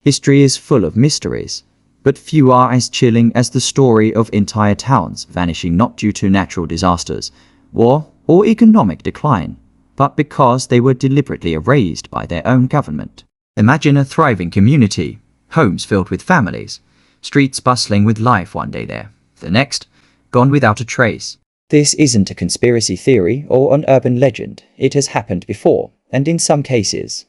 History is full of mysteries, but few are as chilling as the story of entire towns vanishing not due to natural disasters, war, or economic decline, but because they were deliberately erased by their own government. Imagine a thriving community, homes filled with families, streets bustling with life one day there, the next, gone without a trace. This isn't a conspiracy theory or an urban legend. It has happened before, and in some cases,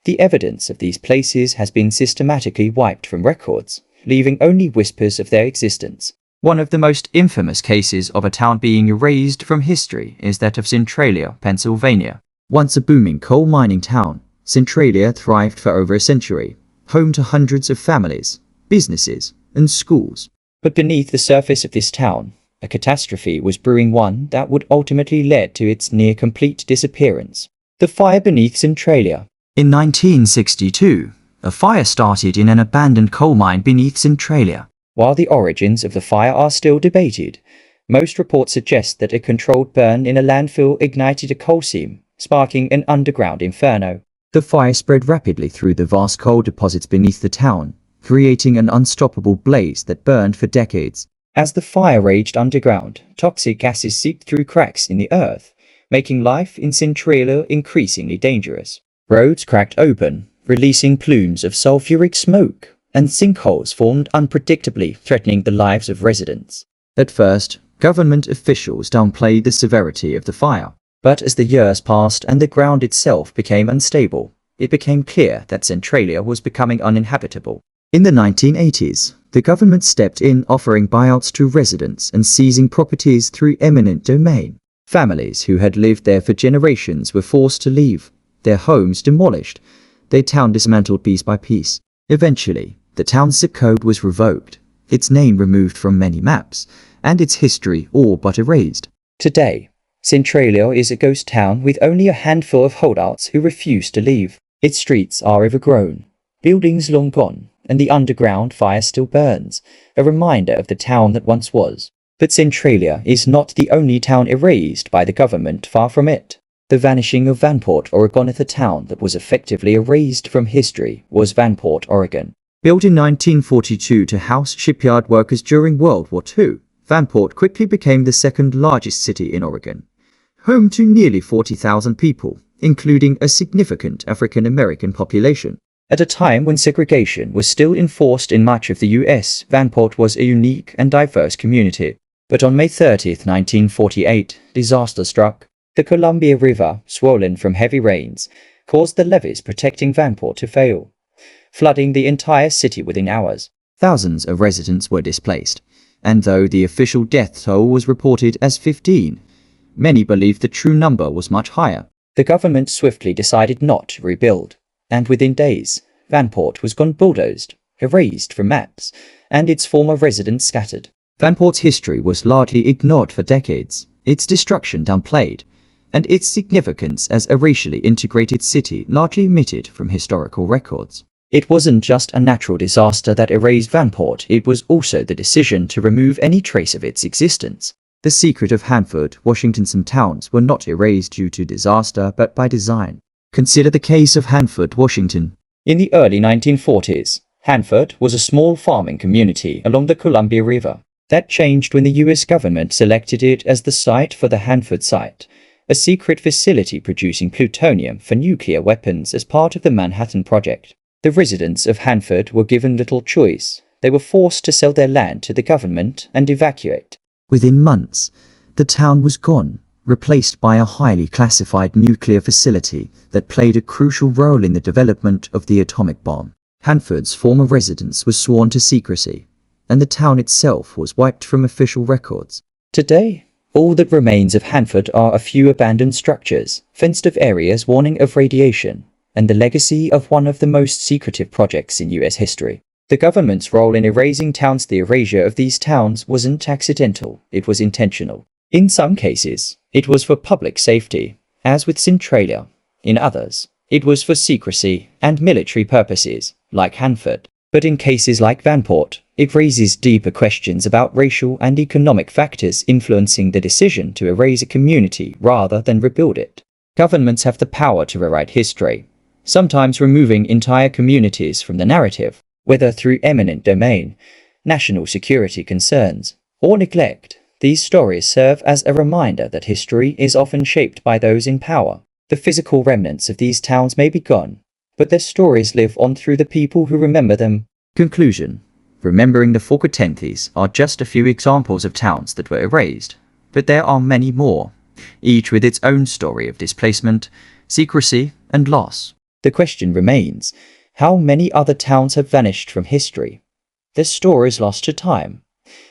the evidence of these places has been systematically wiped from records, leaving only whispers of their existence. One of the most infamous cases of a town being erased from history is that of Centralia, Pennsylvania. Once a booming coal mining town, Centralia thrived for over a century, home to hundreds of families, businesses, and schools. But beneath the surface of this town, a catastrophe was brewing, one that would ultimately lead to its near-complete disappearance. The fire beneath Centralia. In 1962, a fire started in an abandoned coal mine beneath Centralia. While the origins of the fire are still debated, most reports suggest that a controlled burn in a landfill ignited a coal seam, sparking an underground inferno. The fire spread rapidly through the vast coal deposits beneath the town, creating an unstoppable blaze that burned for decades. As the fire raged underground, toxic gases seeped through cracks in the earth, making life in Centralia increasingly dangerous. Roads cracked open, releasing plumes of sulfuric smoke, and sinkholes formed unpredictably, threatening the lives of residents. At first, government officials downplayed the severity of the fire. But as the years passed and the ground itself became unstable, it became clear that Centralia was becoming uninhabitable. In the 1980s, the government stepped in, offering buyouts to residents and seizing properties through eminent domain. Families who had lived there for generations were forced to leave, their homes demolished, their town dismantled piece by piece. Eventually, the town's zip code was revoked, its name removed from many maps, and its history all but erased. Today, Centralia is a ghost town with only a handful of holdouts who refuse to leave. Its streets are overgrown, buildings long gone, and the underground fire still burns, a reminder of the town that once was. But Centralia is not the only town erased by the government, far from it. The vanishing of Vanport, Oregon. The town that was effectively erased from history was Vanport, Oregon. Built in 1942 to house shipyard workers during World War II, Vanport quickly became the second largest city in Oregon, home to nearly 40,000 people, including a significant African-American population. At a time when segregation was still enforced in much of the US, Vanport was a unique and diverse community. But on May 30, 1948, disaster struck. The Columbia River, swollen from heavy rains, caused the levees protecting Vanport to fail, flooding the entire city within hours. Thousands of residents were displaced, and though the official death toll was reported as 15, many believed the true number was much higher. The government swiftly decided not to rebuild, and within days, Vanport was gone, bulldozed, erased from maps, and its former residents scattered. Vanport's history was largely ignored for decades, its destruction downplayed, and its significance as a racially integrated city largely omitted from historical records. It wasn't just a natural disaster that erased Vanport, it was also the decision to remove any trace of its existence. The secret of Hanford, Washington. Some towns were not erased due to disaster but by design. Consider the case of Hanford, Washington. In the early 1940s, Hanford was a small farming community along the Columbia River. That changed when the US government selected it as the site for the Hanford Site, a secret facility producing plutonium for nuclear weapons as part of the Manhattan Project. The residents of Hanford were given little choice. They were forced to sell their land to the government and evacuate. Within months, the town was gone, replaced by a highly classified nuclear facility that played a crucial role in the development of the atomic bomb. Hanford's former residents were sworn to secrecy, and the town itself was wiped from official records. Today, all that remains of Hanford are a few abandoned structures, fenced-off areas warning of radiation, and the legacy of one of the most secretive projects in US history. The government's role in erasing towns. The erasure of these towns wasn't accidental, it was intentional. In some cases, it was for public safety, as with Centralia. In others, it was for secrecy and military purposes, like Hanford. But in cases like Vanport, it raises deeper questions about racial and economic factors influencing the decision to erase a community rather than rebuild it. Governments have the power to rewrite history. sometimes removing entire communities from the narrative, whether through eminent domain, national security concerns, or neglect. These stories serve as a reminder that history is often shaped by those in power. The physical remnants of these towns may be gone, but their stories live on through the people who remember them. Conclusion. Remembering the Forgotten are just a few examples of towns that were erased, but there are many more, each with its own story of displacement, secrecy, and loss. The question remains, how many other towns have vanished from history? Their stories lost to time.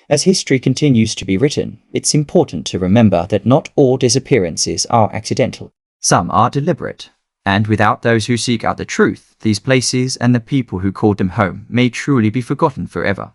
As history continues to be written, it's important to remember that not all disappearances are accidental. Some are deliberate, and without those who seek out the truth, these places and the people who called them home may truly be forgotten forever.